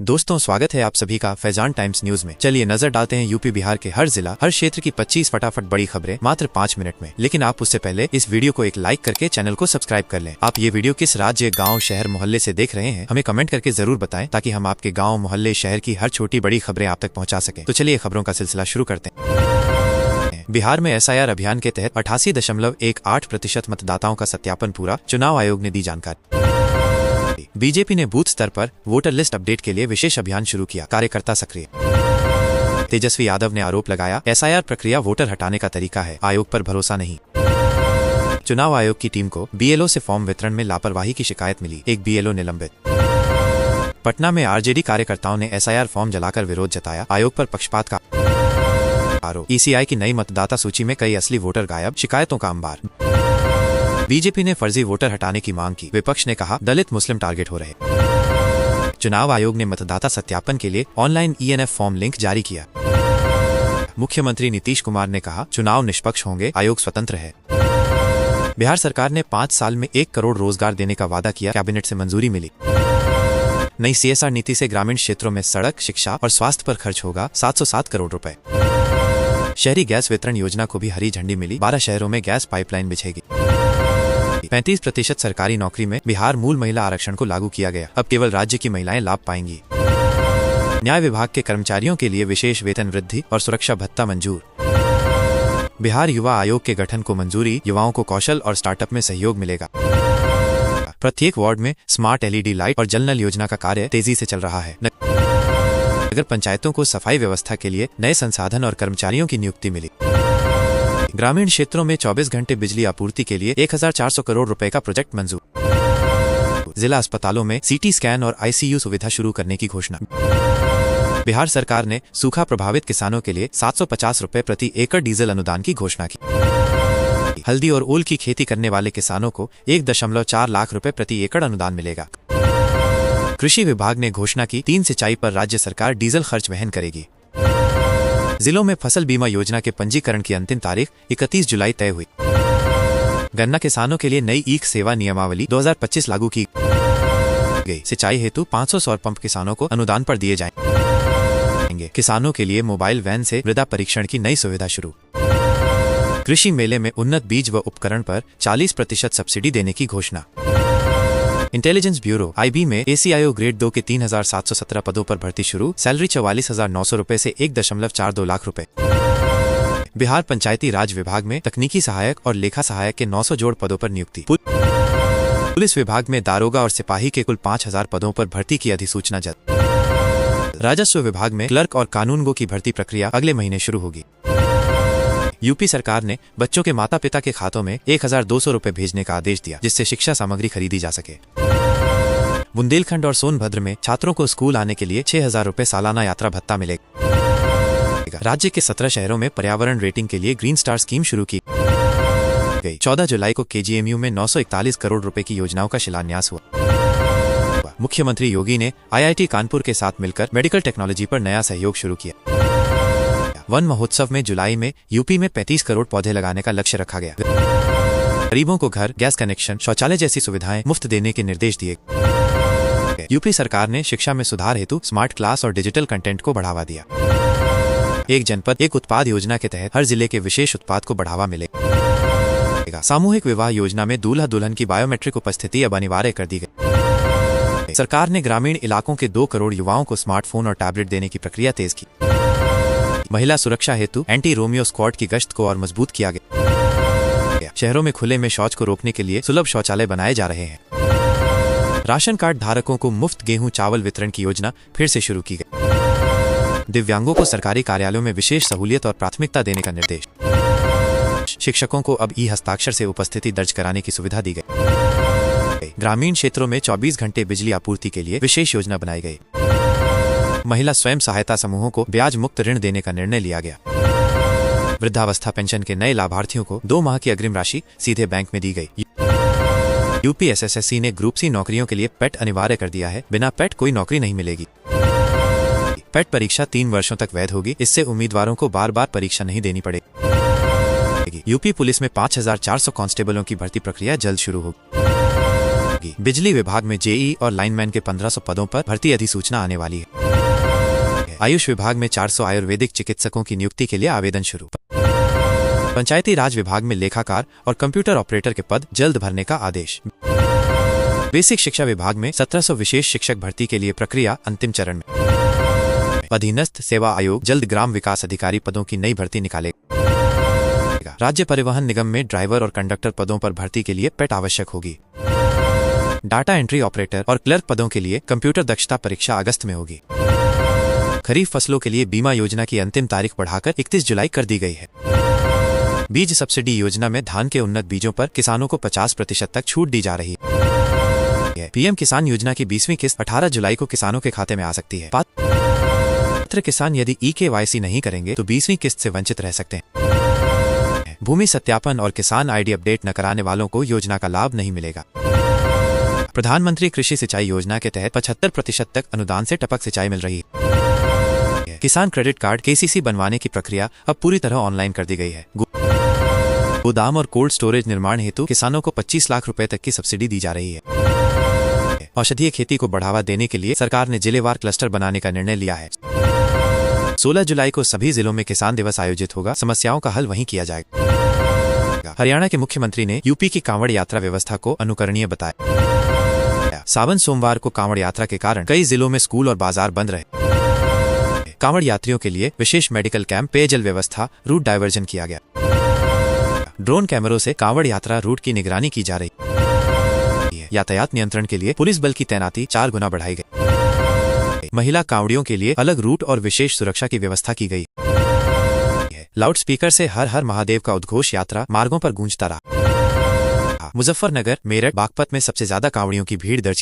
दोस्तों, स्वागत है आप सभी का फैजान टाइम्स न्यूज में। चलिए नजर डालते हैं यूपी बिहार के हर जिला हर क्षेत्र की 25 फटाफट बड़ी खबरें मात्र 5 मिनट में। लेकिन आप उससे पहले इस वीडियो को एक लाइक करके चैनल को सब्सक्राइब कर लें। आप ये वीडियो किस राज्य, गांव, शहर, मोहल्ले से देख रहे हैं हमें कमेंट करके जरूर बताएं, ताकि हम आपके गाँव, मोहल्ले, शहर की हर छोटी बड़ी खबरें आप तक पहुँचा सके। तो चलिए खबरों का सिलसिला शुरू करते हैं। बिहार में SIR अभियान के तहत 88.18% मतदाताओं का सत्यापन पूरा, चुनाव आयोग ने दी जानकारी। बीजेपी ने बूथ स्तर पर वोटर लिस्ट अपडेट के लिए विशेष अभियान शुरू किया, कार्यकर्ता सक्रिय। तेजस्वी यादव ने आरोप लगाया, SIR प्रक्रिया वोटर हटाने का तरीका है, आयोग पर भरोसा नहीं। चुनाव आयोग की टीम को BLO से फॉर्म वितरण में लापरवाही की शिकायत मिली, एक BLO निलंबित। पटना में RJD कार्यकर्ताओं ने SIR फॉर्म जलाकर विरोध जताया, आयोग पर पक्षपात का आरोप। ECI की नई मतदाता सूची में कई असली वोटर गायब, शिकायतों का अंबार। बीजेपी ने फर्जी वोटर हटाने की मांग की, विपक्ष ने कहा दलित मुस्लिम टारगेट हो रहे। चुनाव आयोग ने मतदाता सत्यापन के लिए ऑनलाइन ENF फॉर्म लिंक जारी किया। मुख्यमंत्री नीतीश कुमार ने कहा चुनाव निष्पक्ष होंगे, आयोग स्वतंत्र है। बिहार सरकार ने 5 साल में 1 करोड़ रोजगार देने का वादा किया, कैबिनेट से मंजूरी मिली। नई CSR नीति से ग्रामीण क्षेत्रों में सड़क, शिक्षा और स्वास्थ्य पर खर्च होगा 707 करोड़ रुपए। शहरी गैस वितरण योजना को भी हरी झंडी मिली, 12 शहरों में गैस पाइपलाइन बिछेगी। 35% सरकारी नौकरी में बिहार मूल महिला आरक्षण को लागू किया गया, अब केवल राज्य की महिलाएं लाभ पाएंगी। न्याय विभाग के कर्मचारियों के लिए विशेष वेतन वृद्धि और सुरक्षा भत्ता मंजूर। बिहार युवा आयोग के गठन को मंजूरी, युवाओं को कौशल और स्टार्टअप में सहयोग मिलेगा। प्रत्येक वार्ड में स्मार्ट LED लाइट और जल नल योजना का कार्य तेजी से चल रहा है। नगर पंचायतों को सफाई व्यवस्था के लिए नए संसाधन और कर्मचारियों की नियुक्ति मिली। ग्रामीण क्षेत्रों में 24 घंटे बिजली आपूर्ति के लिए 1400 करोड़ रुपए का प्रोजेक्ट मंजूर। जिला अस्पतालों में CT स्कैन और ICU सुविधा शुरू करने की घोषणा। बिहार सरकार ने सूखा प्रभावित किसानों के लिए 750 रुपए प्रति एकड़ डीजल अनुदान की घोषणा की। हल्दी और ओल की खेती करने वाले किसानों को 1.4 लाख रुपए प्रति एकड़ अनुदान मिलेगा। कृषि विभाग ने घोषणा की 3 सिंचाई पर राज्य सरकार डीजल खर्च वहन करेगी। जिलों में फसल बीमा योजना के पंजीकरण की अंतिम तारीख 31 जुलाई तय हुई। गन्ना किसानों के लिए नई ईख सेवा नियमावली 2025 लागू की गई। सिंचाई हेतु 500 सौर पंप किसानों को अनुदान पर दिए जाएंगे। किसानों के लिए मोबाइल वैन से मृदा परीक्षण की नई सुविधा शुरू। कृषि मेले में उन्नत बीज व उपकरण पर 40% सब्सिडी देने की घोषणा। इंटेलिजेंस ब्यूरो IB में ACIO ग्रेड 2 के 3717 पदों पर भर्ती शुरू, सैलरी 44,900 रुपए से 1.42 लाख रुपए। बिहार पंचायती राज विभाग में तकनीकी सहायक और लेखा सहायक के 900 जोड़ पदों पर नियुक्ति। पुलिस विभाग में दारोगा और सिपाही के कुल 5000 पदों पर भर्ती की अधिसूचना जारी। राजस्व विभाग में क्लर्क और कानूनगो की भर्ती प्रक्रिया अगले महीने शुरू होगी। यूपी सरकार ने बच्चों के माता पिता के खातों में 1200 रुपए भेजने का आदेश दिया, जिससे शिक्षा सामग्री खरीदी जा सके। बुंदेलखंड और सोनभद्र में छात्रों को स्कूल आने के लिए 6000 रुपए सालाना यात्रा भत्ता मिलेगा। राज्य के 17 शहरों में पर्यावरण रेटिंग के लिए ग्रीन स्टार स्कीम शुरू की गई। 14 जुलाई को KGMU में 941 करोड़ रुपए की योजनाओं का शिलान्यास हुआ। मुख्यमंत्री योगी ने IIT कानपुर के साथ मिलकर मेडिकल टेक्नोलॉजी पर नया सहयोग शुरू किया। वन महोत्सव में जुलाई में यूपी में 35 करोड़ पौधे लगाने का लक्ष्य रखा गया। गरीबों को घर, गैस कनेक्शन, शौचालय जैसी सुविधाएं मुफ्त देने के निर्देश दिए। यूपी सरकार ने शिक्षा में सुधार हेतु स्मार्ट क्लास और डिजिटल कंटेंट को बढ़ावा दिया। एक जनपद एक उत्पाद योजना के तहत हर जिले के विशेष उत्पाद को बढ़ावा मिलेगा। सामूहिक विवाह योजना में दूल्हा दुल्हन की बायोमेट्रिक उपस्थिति अब अनिवार्य कर दी गई। सरकार ने ग्रामीण इलाकों के 2 करोड़ युवाओं को स्मार्टफोन और टैबलेट देने की प्रक्रिया तेज की। महिला सुरक्षा हेतु एंटी रोमियो स्क्वाड की गश्त को और मजबूत किया गया। शहरों में खुले में शौच को रोकने के लिए सुलभ शौचालय बनाए जा रहे हैं। राशन कार्ड धारकों को मुफ्त गेहूं चावल वितरण की योजना फिर से शुरू की गई। दिव्यांगों को सरकारी कार्यालयों में विशेष सहूलियत और प्राथमिकता देने का निर्देश। शिक्षकों को अब हस्ताक्षर से उपस्थिति दर्ज कराने की सुविधा दी गई। ग्रामीण क्षेत्रों में 24 घंटे बिजली आपूर्ति के लिए विशेष योजना बनाई गई। महिला स्वयं सहायता समूहों को ब्याज मुक्त ऋण देने का निर्णय लिया गया। वृद्धावस्था पेंशन के नए लाभार्थियों को 2 माह की अग्रिम राशि सीधे बैंक में दी गई। यूपी SSSC ने ग्रुप C नौकरियों के लिए पेट अनिवार्य कर दिया है, बिना पेट कोई नौकरी नहीं मिलेगी। पेट परीक्षा 3 वर्षों तक वैध होगी, इससे उम्मीदवारों को बार बार परीक्षा नहीं देनी पड़ेगी। यूपी पुलिस में 5400 कांस्टेबलों की भर्ती प्रक्रिया जल्द शुरू होगी। होगी। बिजली विभाग में जेई और लाइनमैन के 1500 पदों पर भर्ती अधिसूचना आने वाली है। आयुष विभाग में 400 आयुर्वेदिक चिकित्सकों की नियुक्ति के लिए आवेदन शुरू। पंचायती राज विभाग में लेखाकार और कंप्यूटर ऑपरेटर के पद जल्द भरने का आदेश। बेसिक शिक्षा विभाग में 1700 विशेष शिक्षक भर्ती के लिए प्रक्रिया अंतिम चरण में। अधीनस्थ सेवा आयोग जल्द ग्राम विकास अधिकारी पदों की नई भर्ती निकालेगा। राज्य परिवहन निगम में ड्राइवर और कंडक्टर पदों पर भर्ती के लिए पेट आवश्यक होगी। डाटा एंट्री ऑपरेटर और क्लर्क पदों के लिए कंप्यूटर दक्षता परीक्षा अगस्त में होगी। खरीफ फसलों के लिए बीमा योजना की अंतिम तारीख बढ़ाकर 31 जुलाई कर दी गई है। बीज सब्सिडी योजना में धान के उन्नत बीजों पर किसानों को 50% तक छूट दी जा रही है। पीएम किसान योजना की 20वीं किस्त 18 जुलाई को किसानों के खाते में आ सकती है। पात्र किसान यदि eKYC नहीं करेंगे तो 20वीं किस्त से वंचित रह सकते हैं। भूमि सत्यापन और किसान आईडी अपडेट न कराने वालों को योजना का लाभ नहीं मिलेगा। प्रधानमंत्री कृषि सिंचाई योजना के तहत 75% तक अनुदान से टपक सिंचाई मिल रही है। किसान क्रेडिट कार्ड KCC बनवाने की प्रक्रिया अब पूरी तरह ऑनलाइन कर दी गई है। गोदाम और कोल्ड स्टोरेज निर्माण हेतु किसानों को 25 लाख रुपए तक की सब्सिडी दी जा रही है। औषधीय खेती को बढ़ावा देने के लिए सरकार ने जिलेवार क्लस्टर बनाने का निर्णय लिया है। 16 जुलाई को सभी जिलों में किसान दिवस आयोजित होगा। समस्याओं का हल वहीं किया जाएगा। हरियाणा के मुख्यमंत्री ने यूपी की कांवड़ यात्रा व्यवस्था को अनुकरणीय बताया। सावन सोमवार को कांवड़ यात्रा के कारण कई जिलों में स्कूल और बाजार बंद रहे। कांवड़ यात्रियों के लिए विशेष मेडिकल कैंप, पेयजल व्यवस्था, रूट डायवर्जन किया गया। ड्रोन कैमरों से कांवड़ यात्रा रूट की निगरानी की जा रही है। यातायात नियंत्रण के लिए पुलिस बल की तैनाती 4 गुना बढ़ाई गई। महिला कांवड़ियों के लिए अलग रूट और विशेष सुरक्षा की व्यवस्था की गई। लाउडस्पीकर से हर हर महादेव का उद्घोष यात्रा मार्गों पर गूंजता रहा। मुजफ्फरनगर, मेरठ, बागपत में सबसे ज्यादा कांवड़ियों की भीड़ दर्ज